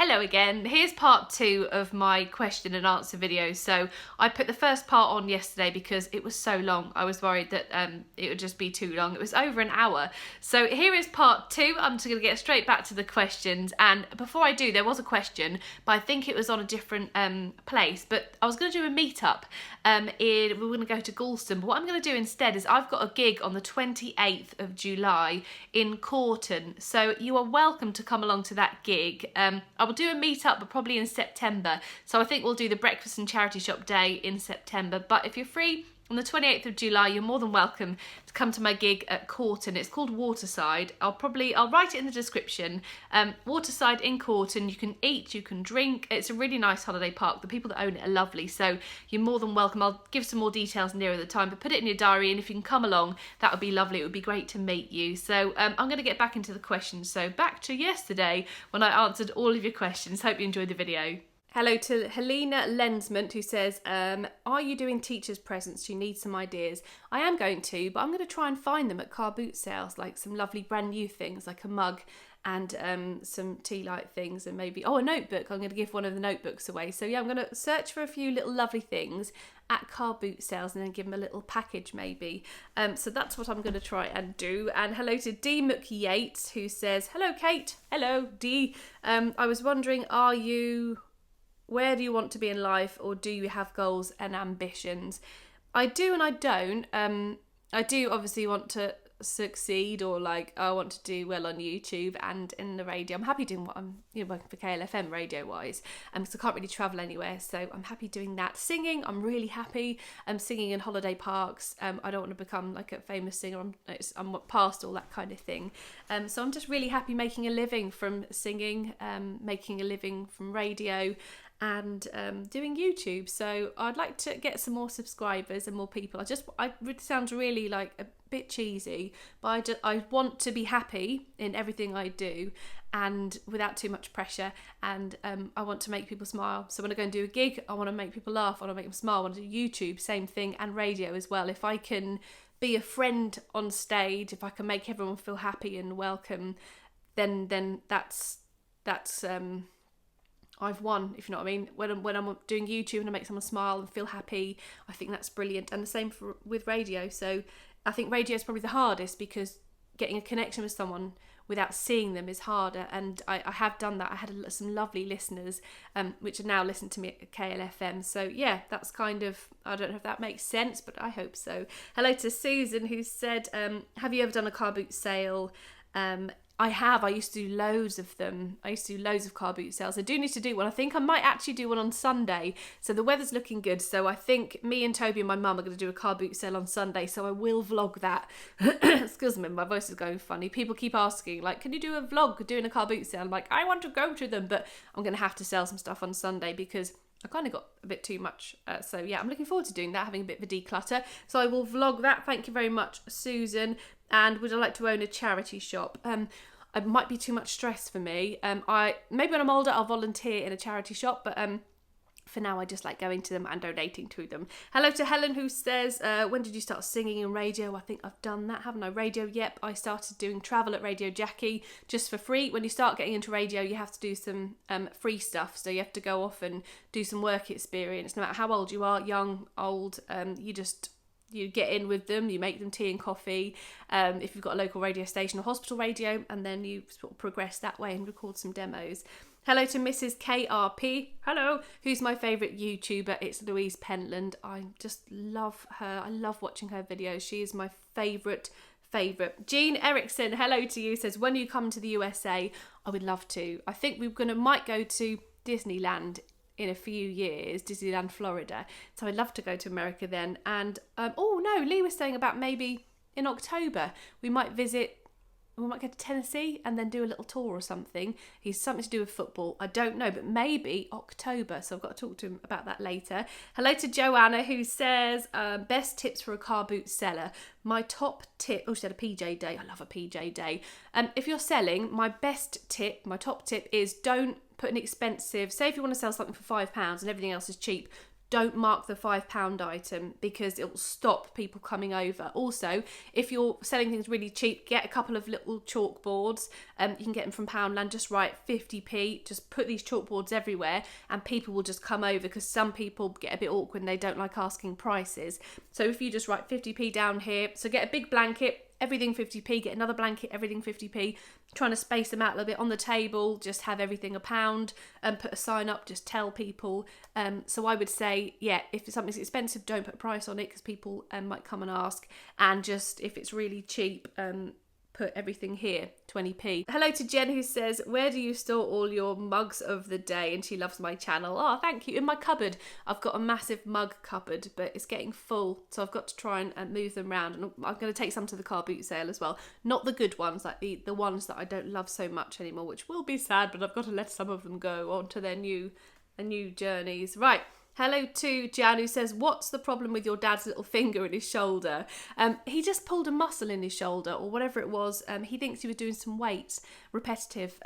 Hello again. Here's part 2 of my question and answer video. So I put the first part on yesterday because it was so long. I was worried that it would just be too long. It was over an hour. So here is part 2. I'm just going to get straight back to the questions. And before I do, there was a question, but I think it was on a different place. But I was going to do a meetup. We were going to go to Galston. But what I'm going to do instead is I've got a gig on the 28th of July in Corton. So you are welcome to come along to that gig. I will do a meetup, but probably in September. So I think we'll do the breakfast and charity shop day in September. But if you're free on the 28th of July, you're more than welcome to come to my gig at Corton. It's called Waterside. I'll write it in the description. Waterside in Corton. You can eat, you can drink. It's a really nice holiday park. The people that own it are lovely. So you're more than welcome. I'll give some more details nearer the time, but put it in your diary. And if you can come along, that would be lovely. It would be great to meet you. So I'm going to get back into the questions. So back to yesterday when I answered all of your questions. Hope you enjoyed the video. Hello to Helena Lensmont, who says, are you doing teachers' presents? You need some ideas. I am going to, but I'm going to try and find them at car boot sales, like some lovely brand new things, like a mug and some tea light things, and maybe, a notebook. I'm going to give one of the notebooks away. So yeah, I'm going to search for a few little lovely things at car boot sales and then give them a little package maybe. So that's what I'm going to try and do. And hello to D. McYates, who says, hello Kate. Hello D. I was wondering, where do you want to be in life, or do you have goals and ambitions? I do and I don't. I do obviously want to succeed, or I want to do well on YouTube and in the radio. I'm happy doing what I'm working for KLFM radio wise, because I can't really travel anywhere, so I'm happy doing that. Singing, I'm really happy. I'm singing in holiday parks. I don't want to become like a famous singer. I'm past all that kind of thing. So I'm just really happy making a living from singing, making a living from radio, and doing YouTube. So I'd like to get some more subscribers and more people. It sounds really like a bit cheesy, but I want to be happy in everything I do and without too much pressure, and I want to make people smile. So when I go and do a gig, I want to make people laugh, I want to make them smile. I want to do YouTube, same thing, and radio as well. If I can be a friend on stage, if I can make everyone feel happy and welcome, then that's I've won, if you know what I mean. When I'm doing YouTube and I make someone smile and feel happy, I think that's brilliant. And the same with radio. So I think radio is probably the hardest, because getting a connection with someone without seeing them is harder. And I have done that. I had some lovely listeners, which are now listening to me at KLFM. So yeah, that's kind of, I don't know if that makes sense, but I hope so. Hello to Susan, who said, have you ever done a car boot sale? I have. I used to do loads of them. I used to do loads of car boot sales. I do need to do one. I think I might actually do one on Sunday. So the weather's looking good. So I think me and Toby and my mum are going to do a car boot sale on Sunday. So I will vlog that. Excuse me, my voice is going funny. People keep asking, can you do a vlog doing a car boot sale? I'm like, I want to go to them, but I'm going to have to sell some stuff on Sunday because I kind of got a bit too much. So yeah, I'm looking forward to doing that, having a bit of a declutter. So I will vlog that. Thank you very much, Susan. And would I like to own a charity shop? It might be too much stress for me. Maybe when I'm older, I'll volunteer in a charity shop, but for now, I just like going to them and donating to them. Hello to Helen, who says, when did you start singing in radio? I think I've done that, haven't I? Radio, yep. I started doing travel at Radio Jackie just for free. When you start getting into radio, you have to do some free stuff. So you have to go off and do some work experience. No matter how old you are, young, old, you get in with them, you make them tea and coffee, if you've got a local radio station or hospital radio, and then you sort of progress that way and record some demos. Hello to Mrs. KRP, hello, who's my favourite YouTuber. It's Louise Pentland. I just love her. I love watching her videos. She is my favourite. Jean Erickson, hello to you, says, when you come to the USA, I would love to. I think might go to Disneyland in a few years, Disneyland Florida. So I'd love to go to America then. And Lee was saying about maybe in October we might go to Tennessee and then do a little tour or something. He's something to do with football. I don't know, but maybe October. So I've got to talk to him about that later. Hello to Joanna, who says, best tips for a car boot seller. My top tip, she said a PJ day. I love a PJ day. If you're selling, my top tip is don't put an expensive, say if you want to sell something for £5 and everything else is cheap, don't mark the £5 item because it will stop people coming over. Also, if you're selling things really cheap, get a couple of little chalkboards. You can get them from Poundland. Just write 50p. Just put these chalkboards everywhere, and people will just come over, because some people get a bit awkward and they don't like asking prices. So if you just write 50p down here, so get a big blanket, everything 50p, get another blanket, everything 50p, trying to space them out a little bit on the table, just have everything £1, and put a sign up, just tell people. So I would say, yeah, if something's expensive, don't put a price on it, because people might come and ask, and just, if it's really cheap, put everything here, 20p. Hello to Jen, who says, where do you store all your mugs of the day? And she loves my channel. Oh, thank you. In my cupboard. I've got a massive mug cupboard, but it's getting full, so I've got to try and move them around. And I'm going to take some to the car boot sale as well. Not the good ones, like the ones that I don't love so much anymore, which will be sad, but I've got to let some of them go on to their new journeys. Right. Hello to Jan, who says, what's the problem with your dad's little finger in his shoulder? He just pulled a muscle in his shoulder, or whatever it was. He thinks he was doing some weights, repetitive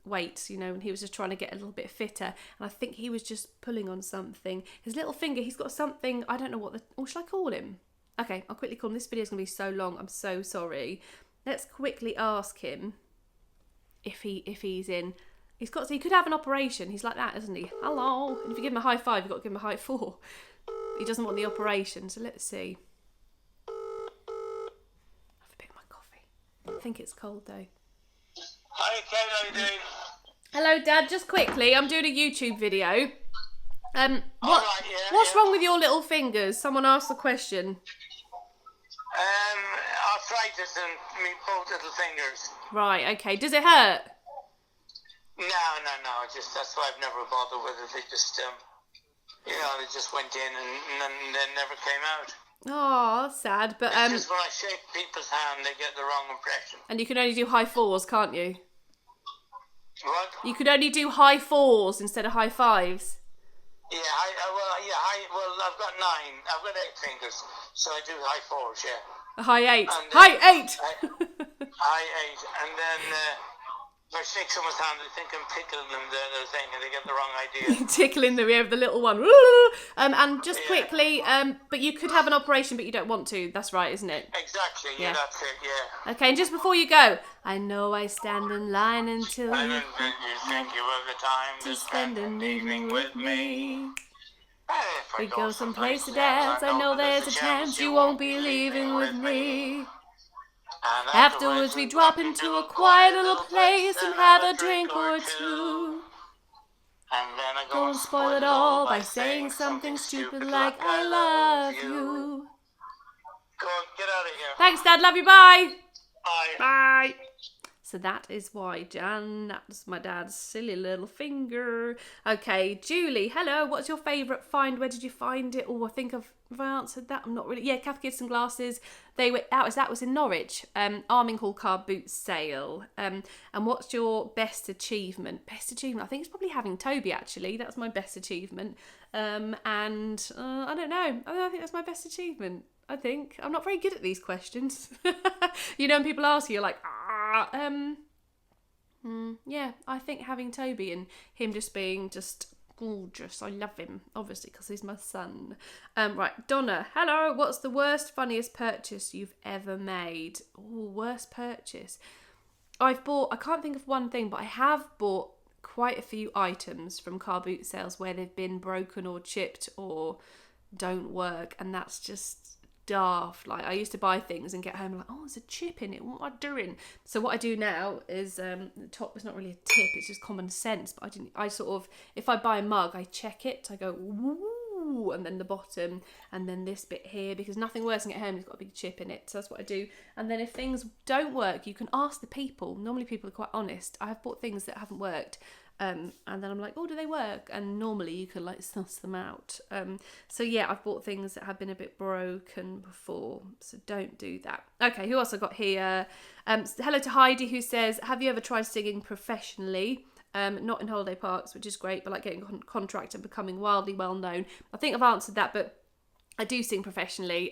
weights, and he was just trying to get a little bit fitter. And I think he was just pulling on something. His little finger, he's got something, I don't know what should I call him? Okay, I'll quickly call him. This video is going to be so long. I'm so sorry. Let's quickly ask him if he's in. He could have an operation. He's like that, isn't he? Hello. And if you give him a high five, you've got to give him a high four. He doesn't want the operation, so let's see. I have a bit of my coffee. I think it's cold though. Hi, Ken, how you doing? Hello, Dad. Just quickly, I'm doing a YouTube video. What's Yeah. wrong with your little fingers? Someone asked the question. Arthritis in me both little fingers. Right. Okay. Does it hurt? No. Just that's why I've never bothered with it. They just, they just went in and then they never came out. Oh, that's sad. But It's just when I shake people's hand, they get the wrong impression. And you can only do high fours, can't you? What? You could only do high fours instead of high fives. Yeah, I've got 9. I've got 8 fingers, so I do high 4s. Yeah. A high 8. And, High 8. High 8, and then. If I shake someone's hand, they think I'm tickling them, the thing, and they get the wrong idea. Tickling the ear of the little one. And just quickly, but you could have an operation, but you don't want to. That's right, isn't it? Exactly, yeah, that's it, yeah. Okay, and just before you go, I know I stand in line until I you didn't think you have the time to spend an evening with me. If we go someplace to dance, I know there's a chance you won't be leaving with me. Afterwards we drop into a quiet little place and have a drink or two. And then I Go and spoil it all by saying something stupid like I love you. Go on, get out of here. Thanks, Dad. Love you. Bye. Bye. Bye. So that is why, Jan. That's my dad's silly little finger. Okay, Julie. Hello. What's your favourite find? Where did you find it? Oh, I think have I answered that? I'm not really. Yeah, Kath Gibson glasses. That was in Norwich. Arming Hall car boot sale. And what's your best achievement? Best achievement. I think it's probably having Toby. Actually, that's my best achievement. And I don't know. I think that's my best achievement. I think I'm not very good at these questions. When people ask you, you're like, yeah. I think having Toby and him just being just gorgeous. I love him, obviously, because he's my son. Right, Donna. Hello. What's the worst, funniest purchase you've ever made? Oh, worst purchase. I can't think of one thing, but I have bought quite a few items from car boot sales where they've been broken or chipped or don't work, and that's just daft. Like, I used to buy things and get home like, oh, there's a chip in it, what am I doing? So what I do now is the top is not really a tip, it's just common sense, but I sort of, if I buy a mug, I check it, I go ooh, and then the bottom, and then this bit here, because nothing worse than get home, it's got a big chip in it. So that's what I do. And then if things don't work, you can ask the people. Normally people are quite honest. I have bought things that haven't worked, and then I'm like, oh, do they work? And normally you can like suss them out. So yeah, I've bought things that have been a bit broken before, so don't do that. Okay, who else I got here? Hello to Heidi, who says, have you ever tried singing professionally? Not in holiday parks, which is great, but like getting a contract and becoming wildly well known. I think I've answered that, but I do sing professionally.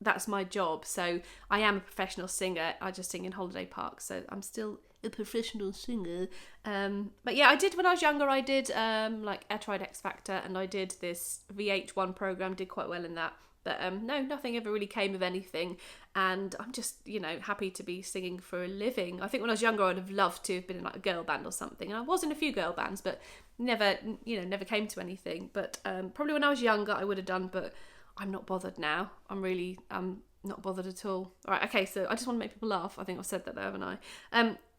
That's my job, so I am a professional singer. I just sing in holiday parks, so I'm still a professional singer. But yeah, I did when I was younger. I did like I tried X Factor, and I did this VH1 program. Did quite well in that. But no, nothing ever really came of anything. And I'm just, happy to be singing for a living. I think when I was younger, I'd have loved to have been in like a girl band or something. And I was in a few girl bands, but never came to anything. But probably when I was younger, I would have done. But I'm not bothered now. I'm not bothered at all. All right, okay, so I just want to make people laugh. I think I've said that there, haven't I?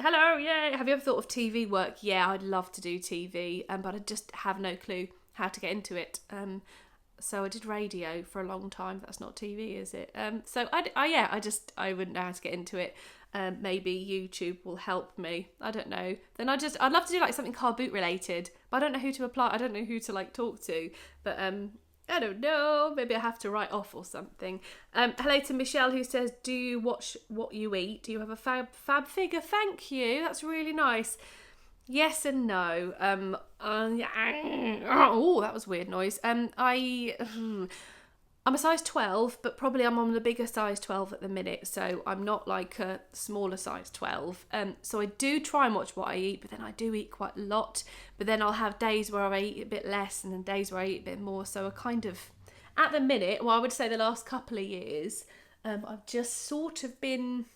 Hello, yeah. Have you ever thought of TV work? Yeah, I'd love to do TV, but I just have no clue how to get into it. So I did radio for a long time. That's not TV, is it? So I wouldn't know how to get into it. Maybe YouTube will help me. I don't know. Then I'd love to do like something car boot related, but I don't know who to apply. I don't know who to like talk to. But I don't know. Maybe I have to write off or something. Hello to Michelle, who says, "Do you watch what you eat? Do you have a fab figure? Thank you. That's really nice." Yes and no. Oh, that was a weird noise. I'm a size 12, but probably I'm on the bigger size 12 at the minute, so I'm not like a smaller size 12. So I do try and watch what I eat, but then I do eat quite a lot. But then I'll have days where I eat a bit less and then days where I eat a bit more. So I kind of, at the minute, well, I would say the last couple of years, I've just sort of been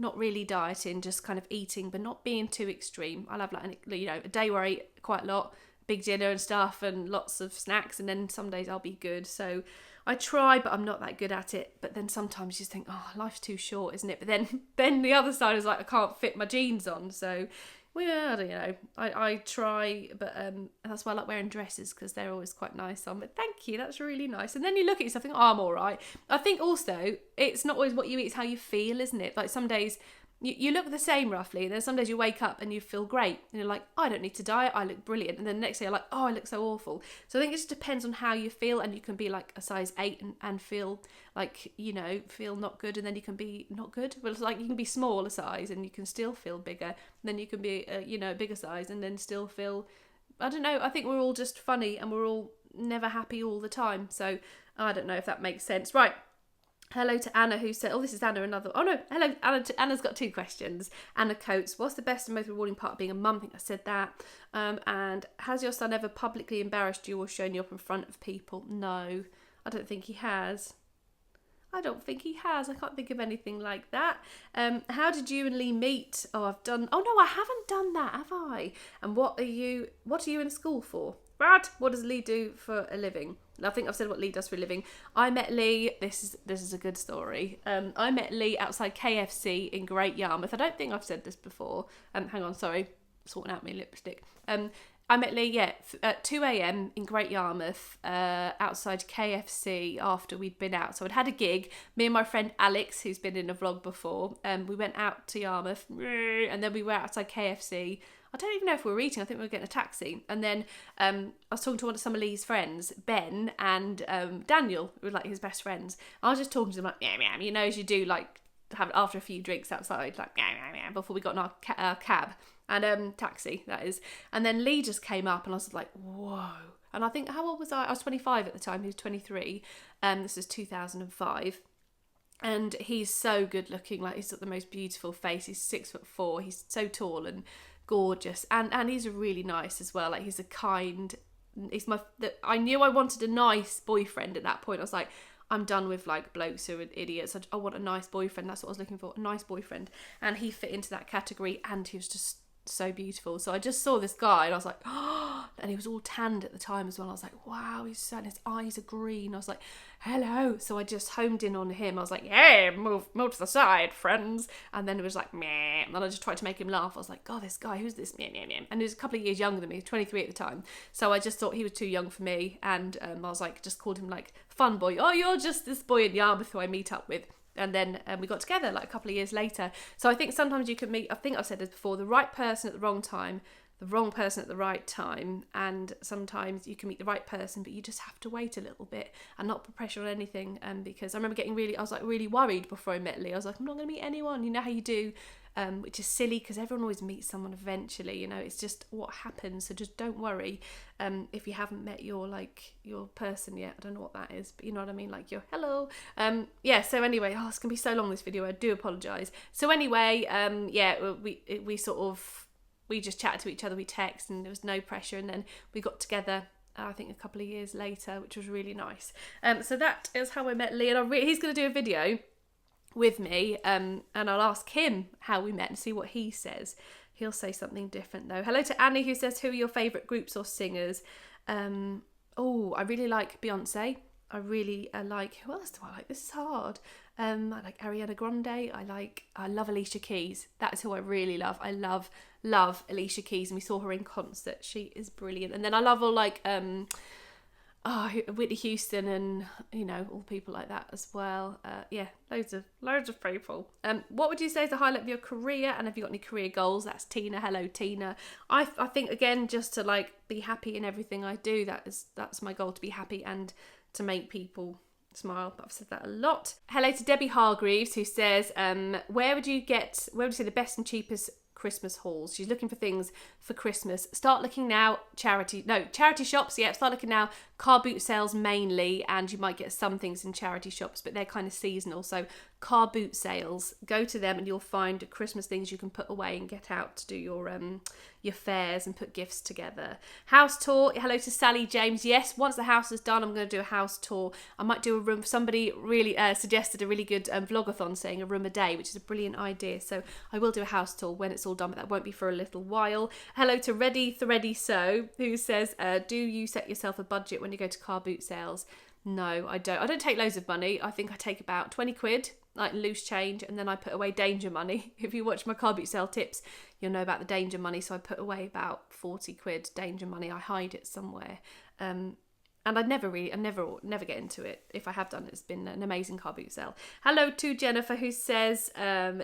not really dieting, just kind of eating, but not being too extreme. I'll have like, a day where I eat quite a lot, big dinner and stuff and lots of snacks, and then some days I'll be good. So I try, but I'm not that good at it. But then sometimes you just think, oh, life's too short, isn't it? But then the other side is like, I can't fit my jeans on. So, well, I don't know. I try, but that's why I like wearing dresses, because they're always quite nice on. But thank you, that's really nice. And then you look at yourself and think, oh, I'm all right. I think also, it's not always what you eat, it's how you feel, isn't it? Like some days, you look the same roughly, and then some days you wake up and you feel great, and you're like, I don't need to diet, I look brilliant, and then the next day you're like, oh, I look so awful. So I think it just depends on how you feel, and you can be like a size 8 and feel like, feel not good, and then you can be not good. But it's like you can be smaller size and you can still feel bigger, and then you can be a bigger size and then still feel, I don't know, I think we're all just funny and we're all never happy all the time. So I don't know if that makes sense. Right. Hello to Anna, who said, this is Anna, another, hello, Anna, Anna's got 2 questions. Anna Coates, what's the best and most rewarding part of being a mum? I think I said that. And has your son ever publicly embarrassed you or shown you up in front of people? No, I don't think he has. I can't think of anything like that. How did you and Lee meet? I haven't done that, have I? And what are you in school for? Brad, what does Lee do for a living? I think I've said what Lee does for a living. I met Lee, this is a good story. I met Lee outside KFC in Great Yarmouth. I don't think I've said this before. Hang on, sorry, sorting out my lipstick. I met Lee, at 2 a.m. in Great Yarmouth, outside KFC after we'd been out. So I'd had a gig. Me and my friend Alex, who's been in a vlog before, we went out to Yarmouth, and then we were outside KFC. I don't even know if we were eating. I think we were getting a taxi. And then I was talking to some of Lee's friends, Ben and Daniel, who were like his best friends. I was just talking to them like, meow, as you do, like have after a few drinks outside, like meow, before we got in our cab and taxi, that is. And then Lee just came up and I was like, whoa. And I think, how old was I? I was 25 at the time. He was 23. This is 2005. And he's so good looking. Like, he's got the most beautiful face. He's 6'4". He's so tall and gorgeous, and he's really nice as well. Like, he's a kind, I knew I wanted a nice boyfriend at that point. I was like, I'm done with like blokes who are idiots. I want a nice boyfriend. That's what I was looking for, a nice boyfriend. And he fit into that category, and he was just so beautiful. So I just saw this guy and I was like, oh, and he was all tanned at the time as well. I was like, wow, he's so, and his eyes are green. I was like, hello. So I just homed in on him. I was like, hey, move to the side, friends. And then it was like, meh. And I just tried to make him laugh. I was like, God, this guy, who's this? Meh, meh, meh. And he was a couple of years younger than me, 23 at the time. So I just thought he was too young for me. And I was like, just called him like fun boy. Oh, you're just this boy in Yarmouth who I meet up with. And then we got together like a couple of years later. So I think sometimes you can meet, I think I've said this before, the right person at the wrong time, the wrong person at the right time. And sometimes you can meet the right person, but you just have to wait a little bit and not put pressure on anything. Because I remember I was like really worried before I met Lee. I was like, I'm not going to meet anyone. You know how you do which is silly because everyone always meets someone eventually, you know, it's just what happens. So just don't worry if you haven't met your person yet. I don't know what that is, but you know what I mean, like your hello. Yeah, so anyway, it's gonna be so long, this video, I do apologise. So anyway, yeah, we just chatted to each other, we text, and there was no pressure, and then we got together I think a couple of years later, which was really nice. So that is how I met Lee, and he's going to do a video with me, and I'll ask him how we met and see what he says. He'll say something different though. Hello to Annie, who says, who are your favourite groups or singers? I really like Beyonce. I really like, who else do I like? This is hard. I like Ariana Grande. I love Alicia Keys. That's who I really love. I love Alicia Keys, and we saw her in concert. She is brilliant. And then I love all like Whitney Houston, and you know, all people like that as well. Yeah, loads of people. What would you say is the highlight of your career, and have you got any career goals? That's Tina. Hello Tina. I think again, just to like be happy in everything I do. That's my goal, to be happy and to make people smile. But I've said that a lot. Hello to Debbie Hargreaves, who says, where would you say the best and cheapest Christmas hauls? She's looking for things for Christmas. Start looking now. Charity shops. Yeah, start looking now. Car boot sales mainly, and you might get some things in charity shops, but they're kind of seasonal. So car boot sales, go to them and you'll find Christmas things you can put away and get out to do your fairs and put gifts together. House tour. Hello to Sally James. Yes, once the house is done, I'm going to do a house tour. I might do a room. Somebody really suggested a really good vlogathon saying a room a day, which is a brilliant idea. So I will do a house tour when it's all done, but that won't be for a little while. Hello to Ready Thready So, who says, do you set yourself a budget when you go to car boot sales? No, I don't. I don't take loads of money. I think I take about 20 quid, like loose change, and then I put away danger money. If you watch my car boot sale tips, you'll know about the danger money. So I put away about 40 quid danger money. I hide it somewhere. And I never get into it. If I have done, it's been an amazing car boot sale. Hello to Jennifer, who says,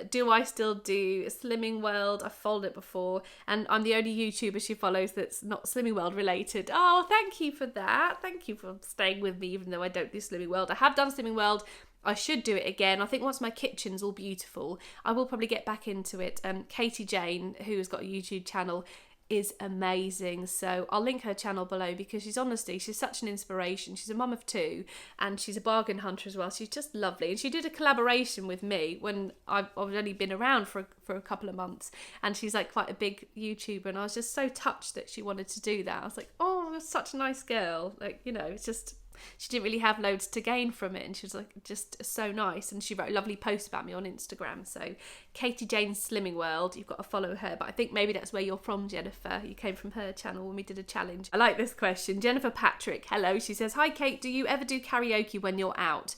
do I still do Slimming World? I've followed it before, and I'm the only YouTuber she follows that's not Slimming World related. Oh, thank you for that. Thank you for staying with me, even though I don't do Slimming World. I have done Slimming World. I should do it again. I think once my kitchen's all beautiful, I will probably get back into it. Katie Jane, who has got a YouTube channel, is amazing, so I'll link her channel below, because she's such an inspiration. She's a mum of 2 and she's a bargain hunter as well. She's just lovely, and she did a collaboration with me when I've only been around for a couple of months, and she's like quite a big YouTuber, and I was just so touched that she wanted to do that. I was like, oh, such a nice girl, like, you know, it's just, she didn't really have loads to gain from it, and she was like just so nice, and she wrote a lovely post about me on Instagram. So Katie Jane's Slimming World, you've got to follow her. But I think maybe that's where you're from, Jennifer. You came from her channel when we did a challenge. I like this question. Jennifer Patrick, hello. She says, hi Kate, do you ever do karaoke when you're out?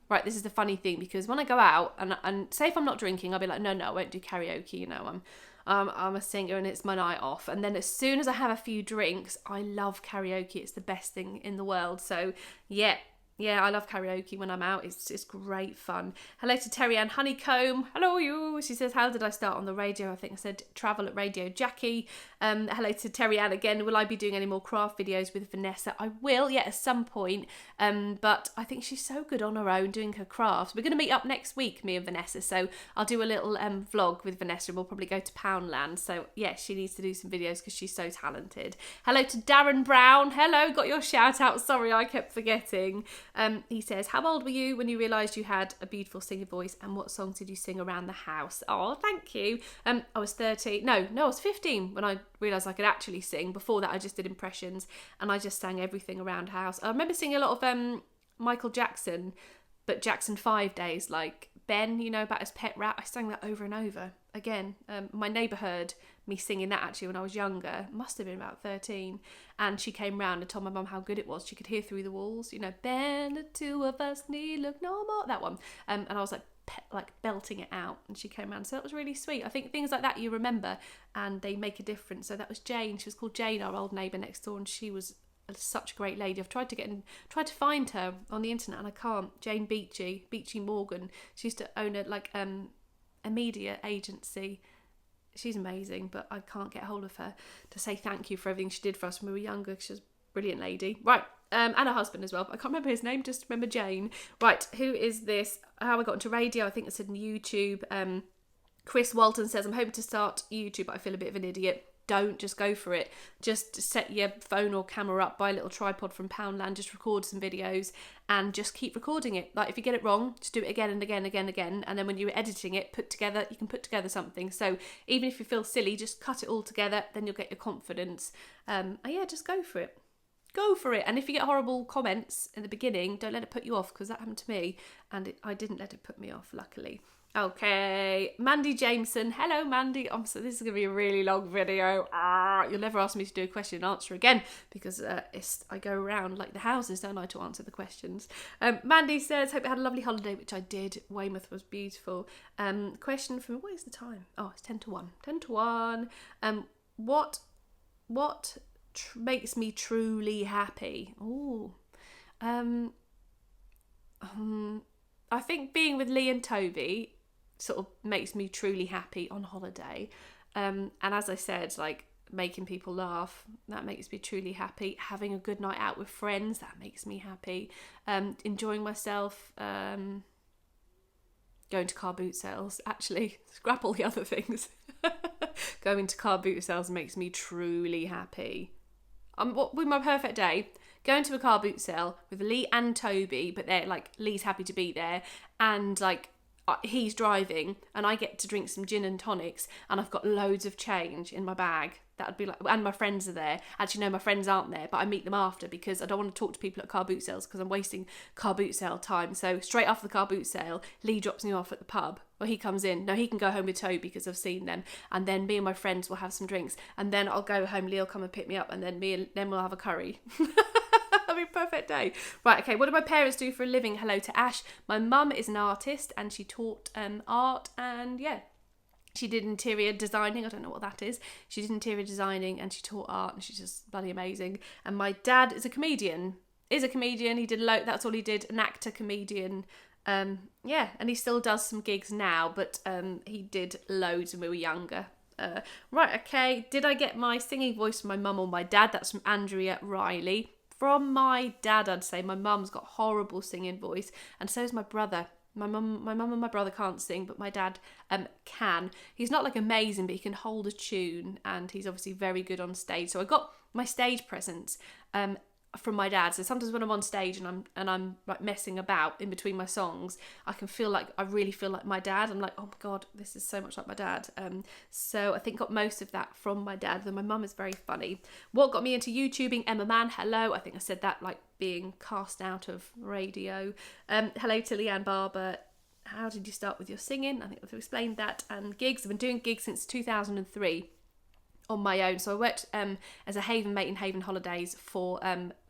Right, this is the funny thing, because when I go out and say if I'm not drinking, I'll be like, no, I won't do karaoke, you know, I'm a singer and it's my night off. And then as soon as I have a few drinks, I love karaoke. It's the best thing in the world. So yeah, I love karaoke when I'm out. It's great fun. Hello to Terry Ann Honeycomb. Hello you. She says, how did I start on the radio? I think I said travel at Radio Jackie. Hello to Terry Ann again. Will I be doing any more craft videos with Vanessa? I will, yeah, at some point. But I think she's so good on her own doing her crafts. We're going to meet up next week, me and Vanessa. So I'll do a little vlog with Vanessa, and we'll probably go to Poundland. So yeah, she needs to do some videos because she's so talented. Hello to Darren Brown. Hello, got your shout out. Sorry, I kept forgetting. He says, how old were you when you realised you had a beautiful singing voice, and what songs did you sing around the house? Oh, thank you. I was 13. No, I was 15 when I realised I could actually sing. Before that, I just did impressions, and I just sang everything around house. I remember singing a lot of Michael Jackson, but Jackson 5 Days, like Ben, you know, about his pet rat. I sang that over and over again. My neighbour heard me singing that actually when I was younger. Must have been about 13, and she came round and told my mum how good it was. She could hear through the walls, you know, Ben, the two of us need look no more, that one. And I was like belting it out, and she came round, so that was really sweet. I think things like that you remember, and they make a difference. So that was Jane. She was called Jane, our old neighbour next door, and she was such a great lady. I've tried to find her on the internet, and I can't. Jane Beachy Morgan. She used to own a media agency. She's amazing, but I can't get hold of her to say thank you for everything she did for us when we were younger. She was a brilliant lady. Right, and her husband as well. I can't remember his name, just remember Jane. Right, who is this? How I got into radio, I think I said on YouTube. Chris Walton says, I'm hoping to start YouTube, but I feel a bit of an idiot. Don't, just go for it. Just set your phone or camera up, buy a little tripod from Poundland, just record some videos and just keep recording it. Like if you get it wrong, just do it again and again, and then when you're editing it, you can put together something. So even if you feel silly, just cut it all together, then you'll get your confidence. Just go for it. Go for it. And if you get horrible comments in the beginning, don't let it put you off, because that happened to me and I didn't let it put me off, luckily. Okay, Mandy Jameson. Hello, Mandy. So this is going to be a really long video. You'll never ask me to do a question and answer again, because I go around like the houses, don't I, to answer the questions. Mandy says, hope you had a lovely holiday, which I did. Weymouth was beautiful. Question from, what is the time? Oh, it's 10 to 1. 10 to 1. What makes me truly happy? Ooh. I think being with Lee and Toby sort of makes me truly happy on holiday. And as I said, like making people laugh, that makes me truly happy. Having a good night out with friends, that makes me happy. Enjoying myself, going to car boot sales, actually, scrap all the other things. Going to car boot sales makes me truly happy. With my perfect day, going to a car boot sale with Lee and Toby, but they're like, Lee's happy to be there, and like he's driving, and I get to drink some gin and tonics, and I've got loads of change in my bag. That would be like, and my friends are there. Actually, no, my friends aren't there, but I meet them after, because I don't want to talk to people at car boot sales because I'm wasting car boot sale time. So straight after the car boot sale, Lee drops me off at the pub. Well, he comes in. No, he can go home with Toby because I've seen them. And then me and my friends will have some drinks. And then I'll go home. Lee will come and pick me up. And then we'll have a curry. That'll be a perfect day. Right, okay. What do my parents do for a living? Hello to Ash. My mum is an artist and she taught art, and yeah, she did interior designing. I don't know what that is. She did interior designing and she taught art, and she's just bloody amazing. And my dad is a comedian. He did that's all he did. An actor, comedian. And he still does some gigs now, but he did loads when we were younger. Right, okay. Did I get my singing voice from my mum or my dad? That's from Andrea Riley. From my dad, I'd say. My mum's got horrible singing voice, and so is my brother. My mum and my brother can't sing, but my dad can. He's not like amazing, but he can hold a tune, and he's obviously very good on stage. So I got my stage presence from my dad. So sometimes when I'm on stage and I'm like messing about in between my songs, I really feel like my dad. I'm like, oh my god, this is so much like my dad. So I think got most of that from my dad. Though my mum is very funny. What got me into YouTubing? Emma Mann, hello. I think I said that, like being cast out of radio. Hello to Leanne Barber. How did you start with your singing? I think I've explained that. And gigs. I've been doing gigs since 2003. On my own. So I worked as a Haven mate in Haven Holidays for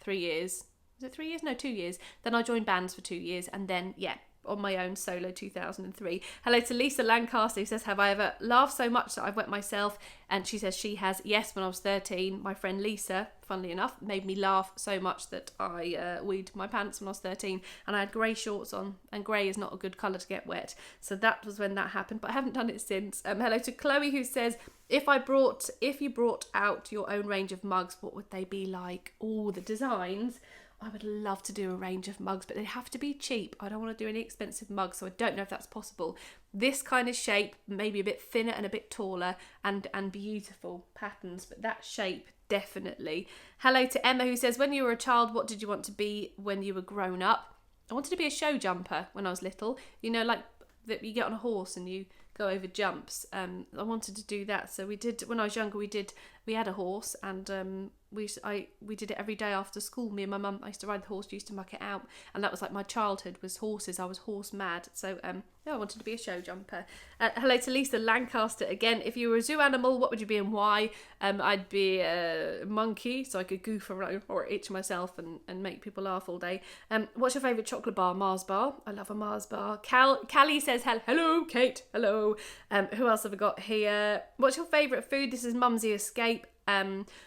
3 years. Was it 3 years? No, 2 years. Then I joined bands for 2 years, and then on my own solo 2003. Hello to Lisa Lancaster, who says, have I ever laughed so much that I've wet myself? And she says she has. Yes, when I was 13, my friend Lisa, funnily enough, made me laugh so much that I weed my pants when I was 13, and I had grey shorts on, and grey is not a good colour to get wet. So that was when that happened, but I haven't done it since. Hello to Chloe, who says, if you brought out your own range of mugs, what would they be like? Oh, the designs. I would love to do a range of mugs, but they have to be cheap. I don't want to do any expensive mugs, so I don't know if that's possible. This kind of shape, maybe a bit thinner and a bit taller, and beautiful patterns, but that shape, definitely. Hello to Emma, who says, when you were a child, what did you want to be when you were grown up? I wanted to be a show jumper when I was little. You know, like that you get on a horse and you go over jumps. I wanted to do that, so we did. When I was younger, we had a horse, and we did it every day after school. Me and my mum, I used to ride the horse, used to muck it out, and that was like my childhood, was horses. I was horse mad, so I wanted to be a show jumper. Hello to Lisa Lancaster again. If you were a zoo animal, what would you be and why? I'd be a monkey, so I could goof around or itch myself and make people laugh all day. What's your favourite chocolate bar? Mars bar. I love a Mars bar. Callie says hello, Kate. Hello. Who else have I got here? What's your favourite food? This is Mumsy Escape.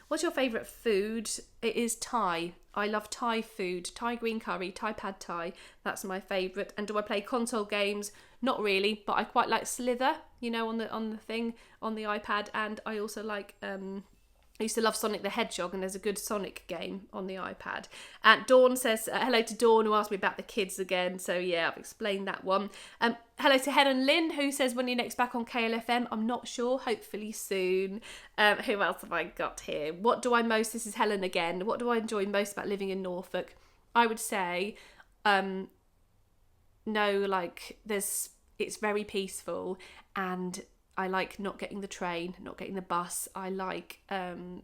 What's your favourite food? It is Thai. I love Thai food. Thai green curry, Thai pad Thai. That's my favourite. And do I play console games? Not really, but I quite like Slither, you know, on the thing on the iPad, and I also like I used to love Sonic the Hedgehog, and there's a good Sonic game on the iPad. And Dawn says, hello to Dawn, who asked me about the kids again. So yeah, I've explained that one. Hello to Helen Lynn, who says, when are you next back on KLFM? I'm not sure, hopefully soon. Who else have I got here? This is Helen again. What do I enjoy most about living in Norfolk? I would say, it's very peaceful, and I like not getting the train, not getting the bus. I like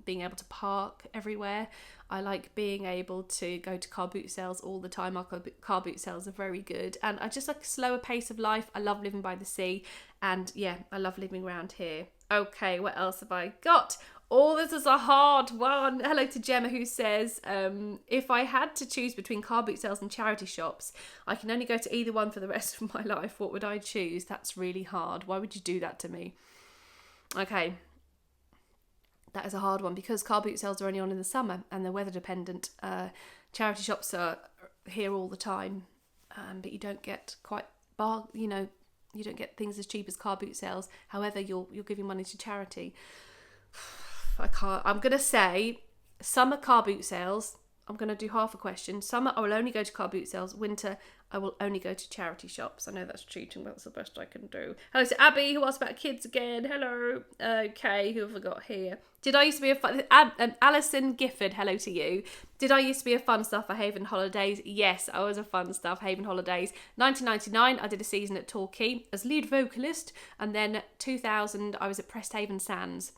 being able to park everywhere. I like being able to go to car boot sales all the time. Our car boot sales are very good. And I just like a slower pace of life. I love living by the sea. And yeah, I love living around here. Okay, what else have I got? Oh, this is a hard one. Hello to Gemma, who says, if I had to choose between car boot sales and charity shops, I can only go to either one for the rest of my life. What would I choose? That's really hard. Why would you do that to me? Okay. That is a hard one, because car boot sales are only on in the summer and they're weather dependent. Charity shops are here all the time, but you don't get you don't get things as cheap as car boot sales. However, you're giving money to charity. I'm going to say summer car boot sales. I'm going to do half a question. Summer, I will only go to car boot sales. Winter, I will only go to charity shops. I know that's cheating, but that's the best I can do. Hello to Abby, who asked about kids again. Hello. Okay, who have I got here? Did I used to be a fun... Alison Gifford, hello to you. Did I used to be a fun stuff for Haven Holidays? Yes, I was a fun stuff, Haven Holidays. 1999, I did a season at Torquay as lead vocalist. And then 2000, I was at Presthaven Sands.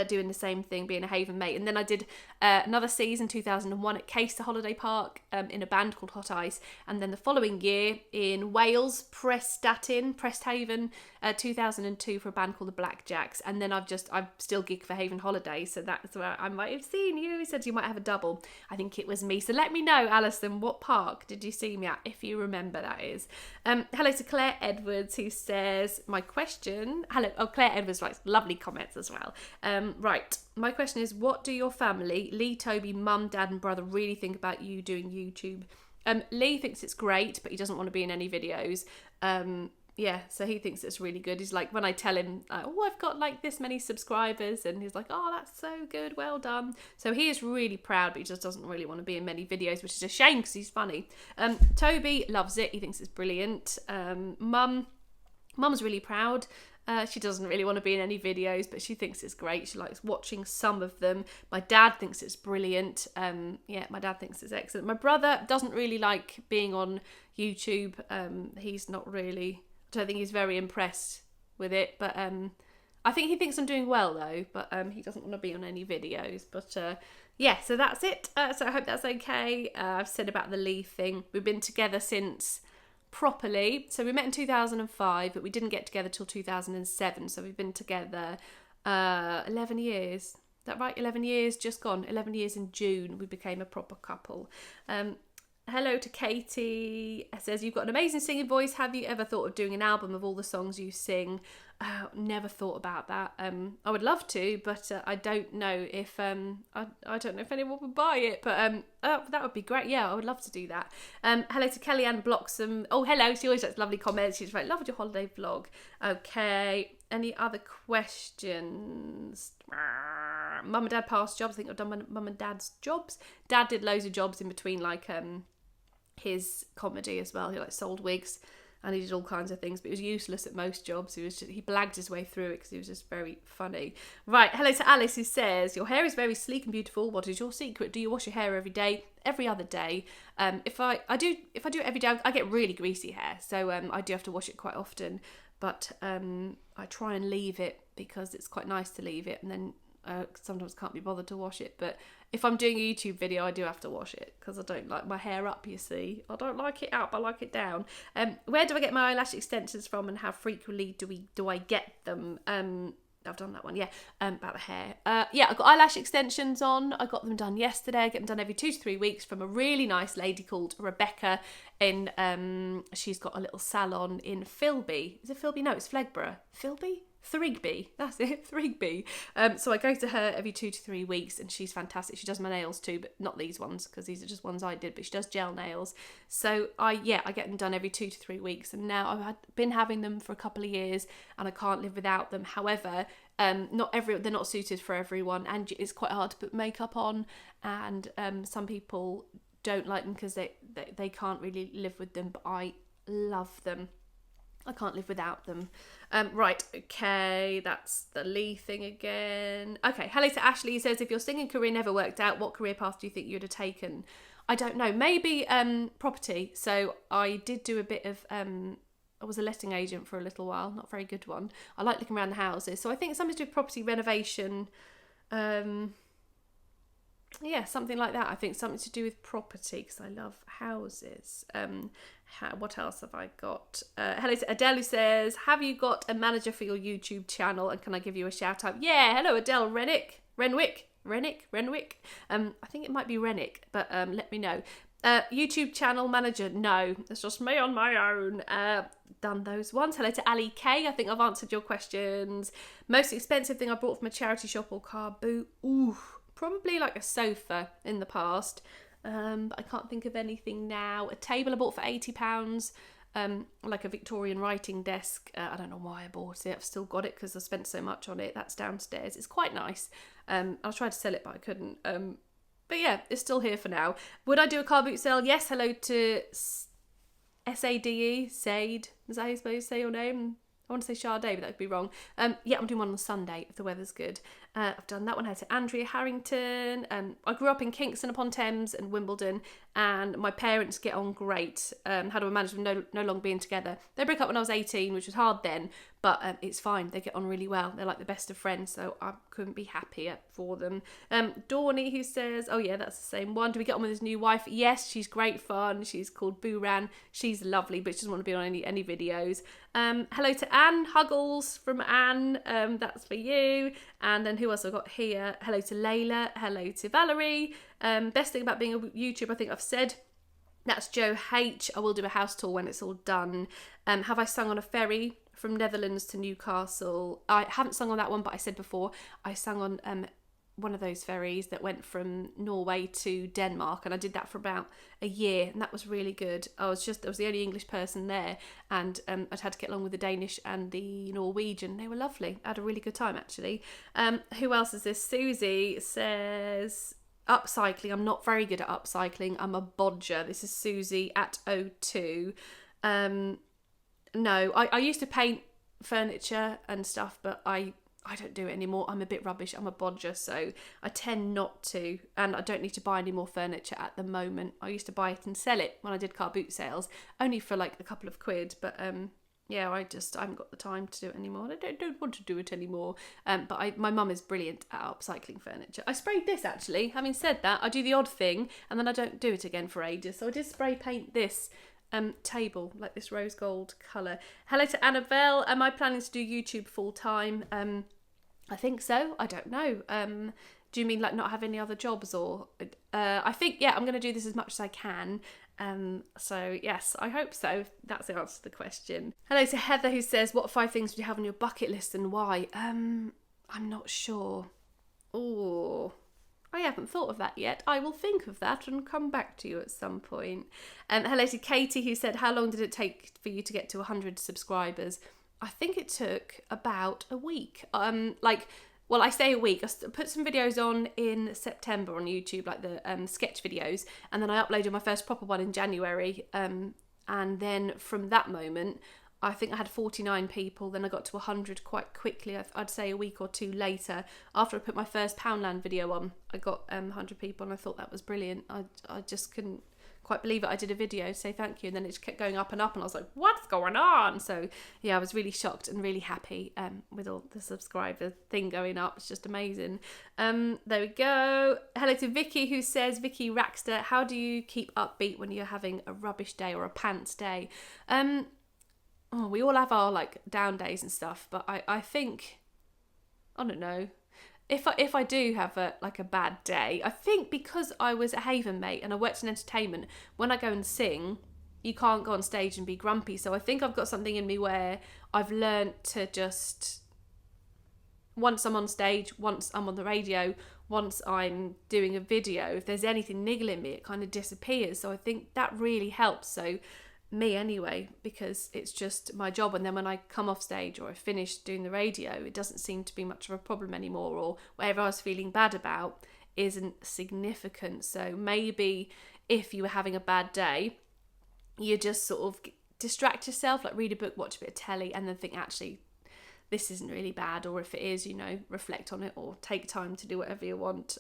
Doing the same thing, being a Haven mate. And then I did another season, 2001, at Caister Holiday Park in a band called Hot Ice. And then the following year in Wales, Presthaven, 2002 for a band called the Blackjacks. And then I've still gig for Haven Holidays, so that's where I might have seen you. He said you might have a double. I think it was me. So let me know, Alison, what park did you see me at, if you remember, that is. Hello to Claire Edwards, who says, my question... Hello, Claire Edwards writes lovely comments as well. Right, my question is, what do your family, Lee, Toby, mum, dad and brother, really think about you doing YouTube? Lee thinks it's great, but he doesn't want to be in any videos. Yeah, so he thinks it's really good. He's like, when I tell him, I've got like this many subscribers, and he's like, oh, that's so good, well done. So he is really proud, but he just doesn't really want to be in many videos, which is a shame because he's funny. Toby loves it. He thinks it's brilliant. Mum's really proud. She doesn't really want to be in any videos, but she thinks it's great. She likes watching some of them. My dad thinks it's brilliant. My dad thinks it's excellent. My brother doesn't really like being on YouTube. He's not really... I don't think he's very impressed with it, but I think he thinks I'm doing well though, but he doesn't want to be on any videos. But yeah, so that's it. So I hope that's okay. I've said about the Lee thing. We've been together since... properly, so we met in 2005, but we didn't get together till 2007, so we've been together 11 years. Is that right? 11 years just gone. 11 years in June we became a proper couple. Hello to Katie. It says, you've got an amazing singing voice. Have you ever thought of doing an album of all the songs you sing? Never thought about that. I would love to, but I don't know if I don't know if anyone would buy it. But that would be great. Yeah, I would love to do that. Hello to Kellyanne Bloxham. Oh, hello. She always has lovely comments. She's like, loved your holiday vlog. Okay. Any other questions? Mum and dad past jobs. I think I've done my mum and dad's jobs. Dad did loads of jobs in between, like his comedy as well. He like sold wigs and he did all kinds of things, but he was useless at most jobs. He blagged his way through it because he was just very funny. Right, hello to Alice, who says, your hair is very sleek and beautiful. What is your secret? Do you wash your hair every day? Every other day. If I do it every day, I get really greasy hair, so I do have to wash it quite often. But I try and leave it because it's quite nice to leave it, and then sometimes can't be bothered to wash it. But if I'm doing a YouTube video, I do have to wash it because I don't like my hair up, you see. I don't like it up, I like it down. Where do I get my eyelash extensions from, and how frequently do I get them? I've done that one, yeah, about the hair. Yeah, I've got eyelash extensions on. I got them done yesterday. I get them done every 2 to 3 weeks from a really nice lady called Rebecca she's got a little salon in Philby. Is it Philby? No, it's Flegborough. Philby? Thrigby, that's it, Thrigby. So I go to her every 2 to 3 weeks, and she's fantastic. She does my nails too, but not these ones because these are just ones I did, but she does gel nails. So I get them done every 2 to 3 weeks, and now I've been having them for a couple of years and I can't live without them. However, They're not suited for everyone, and it's quite hard to put makeup on, and some people don't like them because they can't really live with them, but I love them. I can't live without them. Right, okay, that's the Lee thing again. Okay, hello to Ashley, who says, if your singing career never worked out, what career path do you think you'd have taken? I don't know, maybe property. So I did do a bit of, I was a letting agent for a little while, not a very good one. I like looking around the houses. So I think something to do with property renovation, yeah, something like that. I think something to do with property because I love houses. What else have I got? Hello to Adele, who says, have you got a manager for your YouTube channel and can I give you a shout out? Yeah, hello Adele, Renwick. I think it might be Renwick, but let me know. YouTube channel manager, no, it's just me on my own. Done those ones. Hello to Ali K, I think I've answered your questions. Most expensive thing I bought from a charity shop or car boot? Ooh, probably like a sofa in the past, but I can't think of anything now. A table I bought for £80, like a Victorian writing desk. I don't know why I bought it. I've still got it because I spent so much on it. That's downstairs. It's quite nice. I tried to sell it, but I couldn't. But yeah, it's still here for now. Would I do a car boot sale? Yes. Hello to Sade. Sade. Is that how you supposed to say your name? I want to say Sade, but that could be wrong. Yeah, I'm doing one on Sunday if the weather's good. I've done that one. Hello to Andrea Harrington. I grew up in Kingston upon Thames and Wimbledon, and my parents get on great. How do I manage them no longer being together? They broke up when I was 18, which was hard then, but it's fine. They get on really well. They're like the best of friends, so I couldn't be happier for them. Dawny, who says, oh yeah, that's the same one. Do we get on with his new wife? Yes, she's great fun. She's called Booran. She's lovely, but she doesn't want to be on any videos. Hello to Anne Huggles from Anne. That's for you. And then who else I've got here? Hello to Layla. Hello to Valerie. Best thing about being a YouTuber, I think I've said. That's Joe H. I will do a house tour when it's all done. Have I sung on a ferry from Netherlands to Newcastle? I haven't sung on that one, but I said before I sang on one of those ferries that went from Norway to Denmark, and I did that for about a year, and that was really good. I was the only English person there, and I'd had to get along with the Danish and the Norwegian. They were lovely. I had a really good time actually. Who else is this? Susie says, upcycling. I'm not very good at upcycling. I'm a bodger. This is Susie at O2. No, I used to paint furniture and stuff, but I don't do it anymore. I'm a bit rubbish. I'm a bodger, so I tend not to, and I don't need to buy any more furniture at the moment. I used to buy it and sell it when I did car boot sales, only for like a couple of quid, but yeah, I haven't got the time to do it anymore. I don't want to do it anymore. But my mum is brilliant at upcycling furniture. I sprayed this actually. Having said that, I do the odd thing and then I don't do it again for ages. So I did spray paint this table, like this rose gold colour. Hello to Annabelle. Am I planning to do YouTube full time? I think so. I don't know. Do you mean like not have any other jobs, or I think, yeah, I'm going to do this as much as I can. So yes, I hope so. That's the answer to the question. Hello to Heather, who says, what 5 things would you have on your bucket list and why? I'm not sure. Oh, I haven't thought of that yet. I will think of that and come back to you at some point. Hello to Katie, who said, how long did it take for you to get to 100 subscribers? I think it took about a week. Well, I say a week. I put some videos on in September on YouTube, like the sketch videos, and then I uploaded my first proper one in January. And then from that moment, I think I had 49 people. Then I got to 100 quite quickly. I'd say a week or two later, after I put my first Poundland video on, I got 100 people, and I thought that was brilliant. I just couldn't quite believe it. I did a video to say thank you, and then it just kept going up and up, and I was like, what's going on? So yeah, I was really shocked and really happy with all the subscriber thing going up. It's just amazing. There we go. Hello to Vicky, who says, Vicky Raxter, how do you keep upbeat when you're having a rubbish day or a pants day? We all have our like down days and stuff, but I think, I don't know, if I do have a bad day, I think because I was a Haven mate and I worked in entertainment, when I go and sing, you can't go on stage and be grumpy. So I think I've got something in me where I've learnt to just, once I'm on stage, once I'm on the radio, once I'm doing a video, if there's anything niggling me, it kind of disappears. So I think that really helps. So me anyway, because it's just my job. And then when I come off stage or I finish doing the radio, it doesn't seem to be much of a problem anymore, or whatever I was feeling bad about isn't significant. So maybe if you were having a bad day, you just sort of distract yourself, like read a book, watch a bit of telly, and then think, actually, this isn't really bad. Or if it is, reflect on it or take time to do whatever you want.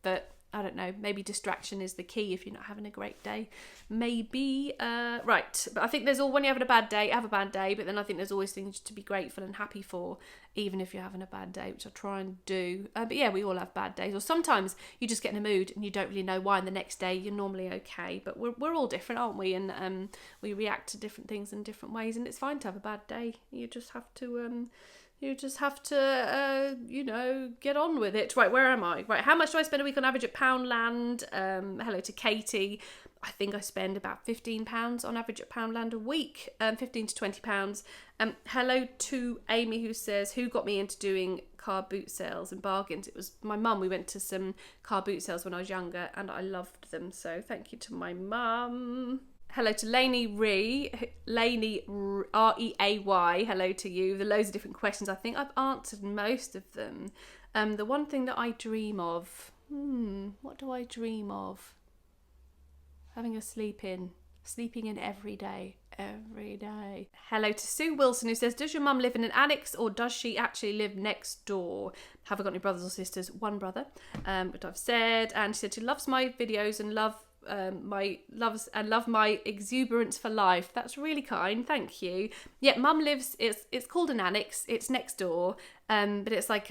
But I don't know, maybe distraction is the key if you're not having a great day. Maybe, right. But I think when you're having a bad day, have a bad day. But then I think there's always things to be grateful and happy for, even if you're having a bad day, which I try and do. But yeah, we all have bad days. Or sometimes you just get in a mood and you don't really know why. And the next day you're normally okay. But we're all different, aren't we? And we react to different things in different ways. And it's fine to have a bad day. You just have to... get on with it. Right, where am I? Right, how much do I spend a week on average at Poundland? Hello to Katie. I think I spend about £15 on average at Poundland a week. 15 to £20. Hello to Amy, who says, who got me into doing car boot sales and bargains? It was my mum. We went to some car boot sales when I was younger and I loved them. So thank you to my mum. Hello to Lainey Reay. Hello to you. There are loads of different questions. I think I've answered most of them. The one thing that I dream of. What do I dream of? Having a sleeping in every day. Hello to Sue Wilson, who says, does your mum live in an annex or does she actually live next door? Have I got any brothers or sisters? One brother. But I've said, and she said she loves my videos and love my exuberance for life. That's really kind, thank you. Yeah, mum lives, it's called an annex, it's next door, but it was like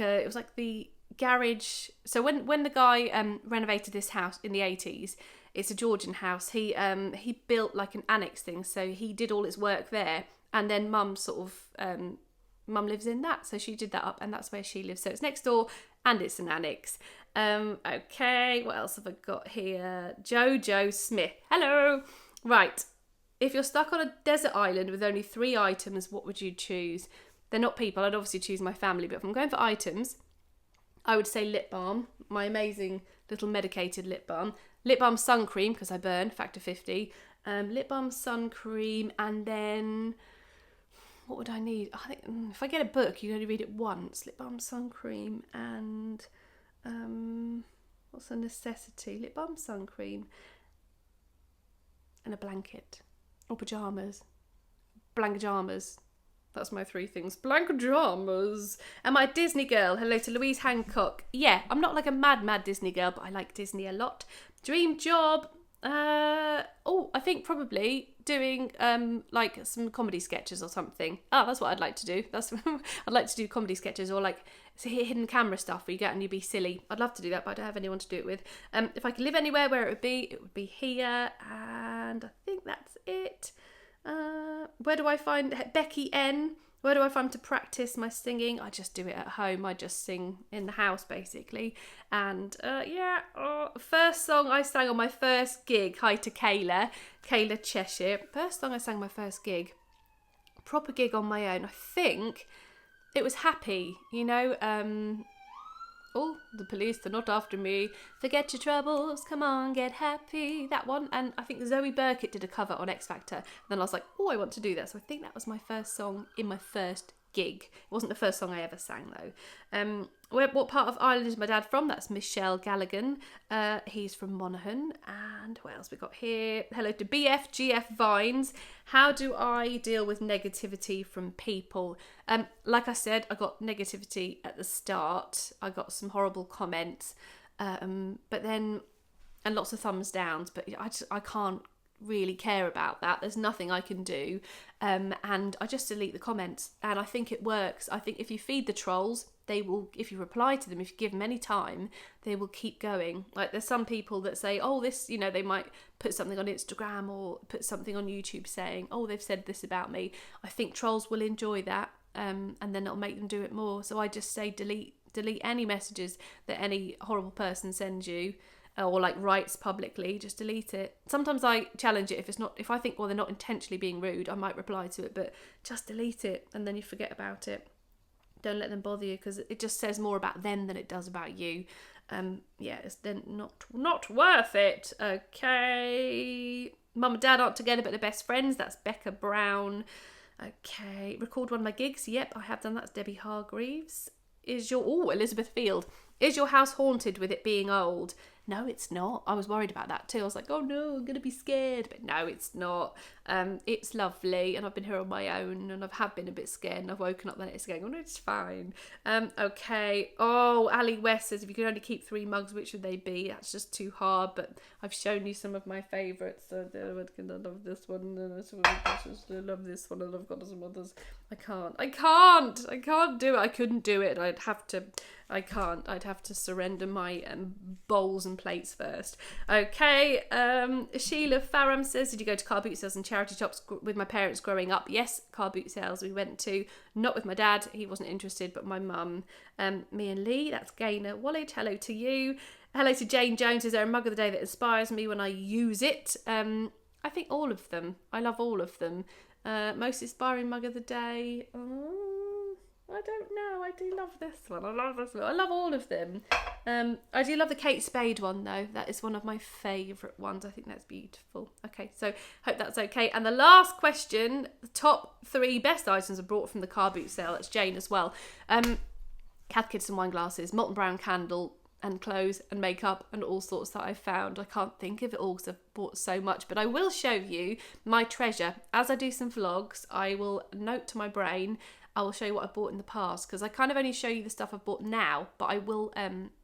the garage. So when the guy renovated this house in the 80s, it's a Georgian house, he built like an annex thing, so he did all his work there, and then mum lives in that, so she did that up, and that's where she lives. So it's next door and it's an annex. Okay, what else have I got here? Jojo Smith. Hello. Right. If you're stuck on a desert island with only 3 items, what would you choose? They're not people. I'd obviously choose my family, but if I'm going for items, I would say lip balm, my amazing little medicated lip balm. Lip balm sun cream, because I burn, factor 50. Lip balm sun cream, and then... what would I need? I think if I get a book, you can only read it once. Lip balm, sun cream, and what's a necessity? Lip balm, sun cream, and a blanket or pajamas. Blank-jamas. That's my 3 things. Blank-jamas. Am I a Disney girl? Hello to Louise Hancock. Yeah, I'm not like a mad Disney girl, but I like Disney a lot. Dream job. I think probably doing like some comedy sketches or something. That's what I'd like to do. I'd like to do comedy sketches or like hidden camera stuff where you get and you be silly. I'd love to do that, but I don't have anyone to do it with. If I could live anywhere where it would be here, and I think that's it. Where do I find Becky N? Where do I find to practice my singing? I just do it at home. I just sing in the house, basically. And first song I sang on my first gig. Hi to Kayla Cheshire. First song I sang my first gig. Proper gig on my own. I think it was Happy, the police, they're not after me. Forget your troubles, come on, get happy. That one. And I think Zoe Burkett did a cover on X Factor. And then I was like, I want to do that. So I think that was my first song in my first gig. It wasn't the first song I ever sang, though. What part of Ireland is my dad from? That's Michelle Galligan. He's from Monaghan. And what else we got here? Hello to BFGF Vines. How do I deal with negativity from people? Like I said, I got negativity at the start. I got some horrible comments, but then, and lots of thumbs downs, but I can't really care about that. There's nothing I can do, and I just delete the comments, and I think it works. I think if you feed the trolls, they will, if you reply to them, if you give them any time, they will keep going. Like there's some people that say, this, they might put something on Instagram or put something on YouTube saying, they've said this about me. I think trolls will enjoy that, and then it'll make them do it more. So I just say delete any messages that any horrible person sends you, or like writes publicly. Just delete it. Sometimes I challenge it if I think they're not intentionally being rude, I might reply to it, but just delete it and then you forget about it. Don't let them bother you, because it just says more about them than it does about you. Yeah, it's then not worth it. Okay. Mum and Dad aren't together but they're best friends. That's Becca Brown. Okay. Record one of my gigs. Yep, I have done that. That's Debbie Hargreaves. Elizabeth Field. Is your house haunted with it being old? No, it's not. I was worried about that too. I was like, oh no, I'm going to be scared. But no, it's not. It's lovely. And I've been here on my own and have been a bit scared. And I've woken up the next day going, oh no, it's fine. Okay. Oh, Ali West says, if you could only keep 3 mugs, which would they be? That's just too hard. But I've shown you some of my favourites. So I love this one. I love this one. And I've got some others. I can't do it. I couldn't do it. I'd have to surrender my bowls and plates first. Okay. Sheila Farram says, did you go to car boot sales and charity shops with my parents growing up? Yes, car boot sales we went to. Not with my dad. He wasn't interested, but my mum. Me and Lee. That's Gaynor Wallet. Hello to you. Hello to Jane Jones. Is there a mug of the day that inspires me when I use it? I think all of them. I love all of them. Most inspiring mug of the day. I don't know. I do love this one. I love all of them. I do love the Kate Spade one though. That is one of my favourite ones. I think that's beautiful. Okay, so hope that's okay. And the last question, the top 3 best items I brought from the car boot sale. That's Jane as well. Cat Kids and wine glasses, Molton Brown candle, and clothes and makeup and all sorts that I found. I can't think of it all because I've bought so much, but I will show you my treasure. As I do some vlogs, I will note to my brain, I will show you what I've bought in the past, because I kind of only show you the stuff I've bought now, but I will,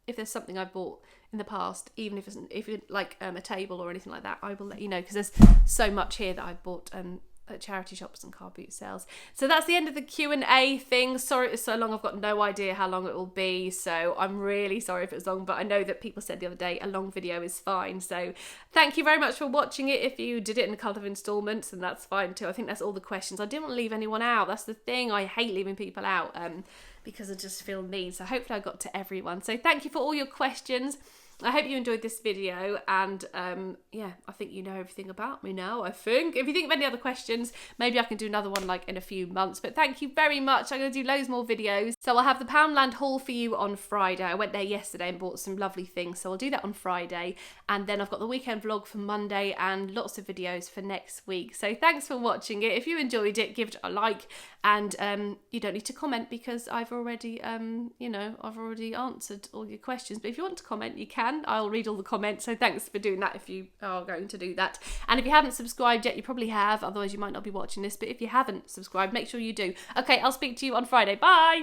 if there's something I've bought in the past, even if it's like a table or anything like that, I will let you know, because there's so much here that I've bought at charity shops and car boot sales. So that's the end of the Q&A thing. Sorry it was so long. I've got no idea how long it will be, so I'm really sorry if it's long, but I know that people said the other day a long video is fine. So thank you very much for watching it. If you did it in a couple of installments, and that's fine too. I think that's all the questions. I didn't want to leave anyone out. That's the thing. I hate leaving people out because I just feel mean. So hopefully I got to everyone. So thank you for all your questions. I hope you enjoyed this video, and yeah, I think you know everything about me now, I think. If you think of any other questions, maybe I can do another one like in a few months, but thank you very much. I'm going to do loads more videos. So I'll have the Poundland haul for you on Friday. I went there yesterday and bought some lovely things, so I'll do that on Friday, and then I've got the weekend vlog for Monday and lots of videos for next week. So thanks for watching it. If you enjoyed it, give it a like, and you don't need to comment because I've already I've already answered all your questions, but if you want to comment, you can. I'll read all the comments, so thanks for doing that if you are going to do that. And if you haven't subscribed yet, you probably have, otherwise you might not be watching this, but if you haven't subscribed, make sure you do. Okay, I'll speak to you on Friday. Bye!